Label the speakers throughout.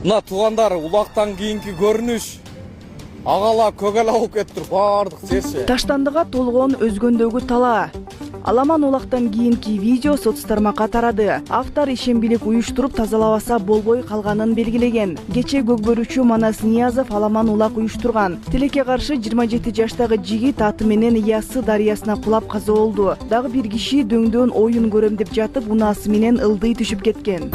Speaker 1: Мына туугандар улактан кийинки көрүнүш агала көгала болуп кетиптир баардык серче.
Speaker 2: Таштандыга толгон өзгөндөгү талаа. Аламан улактан кийинки видео соц тармакка тарады. Автор ишембилик уюштуруп тазалабаса болбой калганын белгилеген. Кече көгбөрүүчү Манас Ниязов аламан улак уюштурган. Тилекке каршы 27 жаштагы жигит аты менен Ясы дарыясына кулап каза болду. Дагы бир киши дөңдөн оюн көрөм деп жатып, унаасы менен ылдый түшүп кеткен.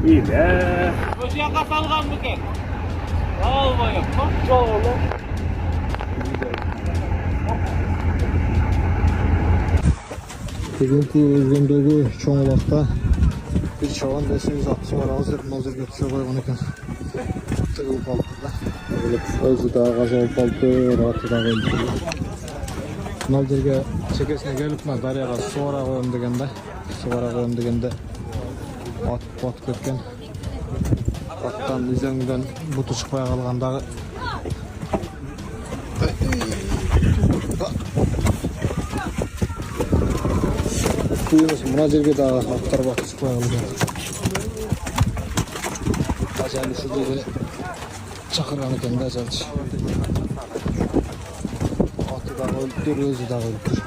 Speaker 3: İyi be.
Speaker 4: Köşeye kasalgan mı ki? Almayın. Çok olur.
Speaker 5: Бүгүнкү өзгөндөгү чоң убакта бир чабан десеңиз атысы бар азыр мазырга түшө койгон экен. Тыгылып калыптыр да. Өзү дагы каза болуп калыптыр, аты дагы өлтүрүлдү. Мына жерге чекесине келип мына дарыяга суу бара коем дегенде, ат батып кеткен. Аттан изеңден буту чыкпай калган дагы. Мына жерге дагы аттар батып чыкпай калган. Ажалы ушул жерге чакырган экен да ажалчы. Аты дагы өлтүр, өзү дагы өлтүр.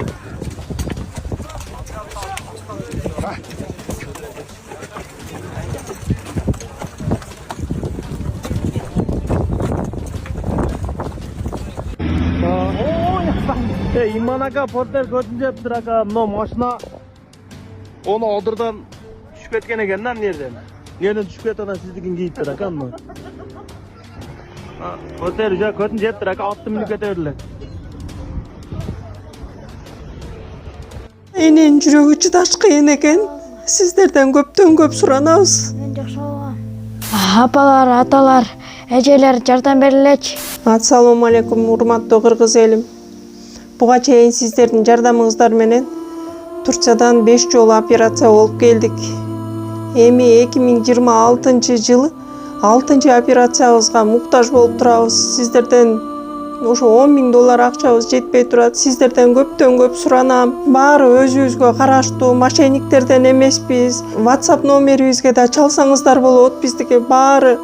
Speaker 3: İman aka porter kötünce yaptır aka. No maşına onu odurdan düşüp ketken eken lan nereden? Nereden düşüp ketken sizdikin giyiptir aka mı? Porter uca kötünce yaptır aka 6 minut ötürler.
Speaker 6: Enен жүрөгү чыдаш кыйын экен. Сиздерден көптөн көп суранабыз.
Speaker 7: Апалар, аталар, эжелер жардам берилечи.
Speaker 6: Ассаламу алейкум, урматтуу кыргыз элим. Буга чейин сиздердин жардамыңыздар менен Турциядан 5 жолу операция болуп келдик. Эми 2026-жылы 6-чы операциябызга муктаж болуп турабыз. Сиздерден ошо $10.000 акчабыз жетпей турат. Сиздерден көптөн көп суранам. Баары өзүбүзгө караштуу, мошенниктерден эмеспиз. WhatsApp номерибизге да чалсаңыздар болот. Биздики баары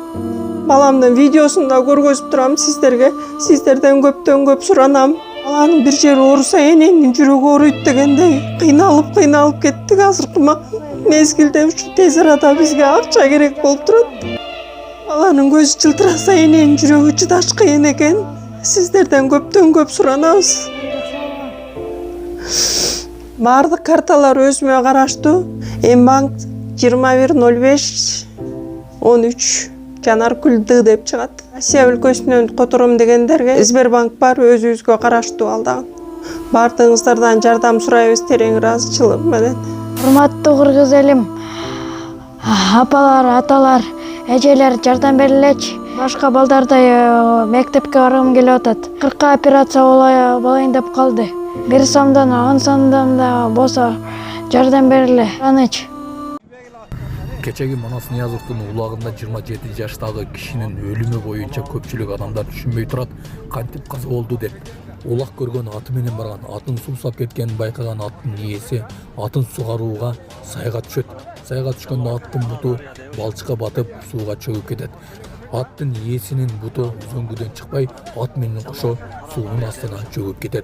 Speaker 6: баламдын видеосун да көргөзүп турам сиздерге. Сиздерден көптөн көп суранам. Баланын бир жери ооруса эненин жүрөгү ооруйт дегендей кыйналып кеттик. Азыркы мезгилде ушу тез арада бизге акча керек болуп турат. Баланын көзү жылтыраса эненин жүрөгү чыдаш кыйын экен. Сиздерден көптөн көп суранабыз. Бардык карталар өзүмө караштуу. Мбанк 210513 Жанаркүл Д деп чыгат. Россия өлкөсүнөн котором дегендерге Сбербанк бар, өзүбүзгө караштуу ал дагы. Бардыгыңыздардан жардам сурайбыз терең ыраазычылык менен.
Speaker 7: Урматтуу кыргыз элим, апалар, аталар, эжелер жардам берилечи. Башка балдардай мектепке баргым келип атат. 40 операция болайын деп калды. 1 сомдон 10 сомдон да болсо жардам бериле. Аныч.
Speaker 8: Кечеги Манас Ниязовдун улагында 27 жаштагы кишинин өлүмү боюнча көпчүлүк адамдар түшүнбөй турат, кантип каза болду деп. Улак көргөн аты менен барган, атын суусап кеткенин байкаган аттын ээси атын сугарууга сайга түшөт. Сайга түшкөндө аттын буту балчыкка батып сууга чөгүп кетет. Аттын ээсинин буту үзөңгүдөн чыкпай, ат менен кошо суунун астына чөгүп кетет.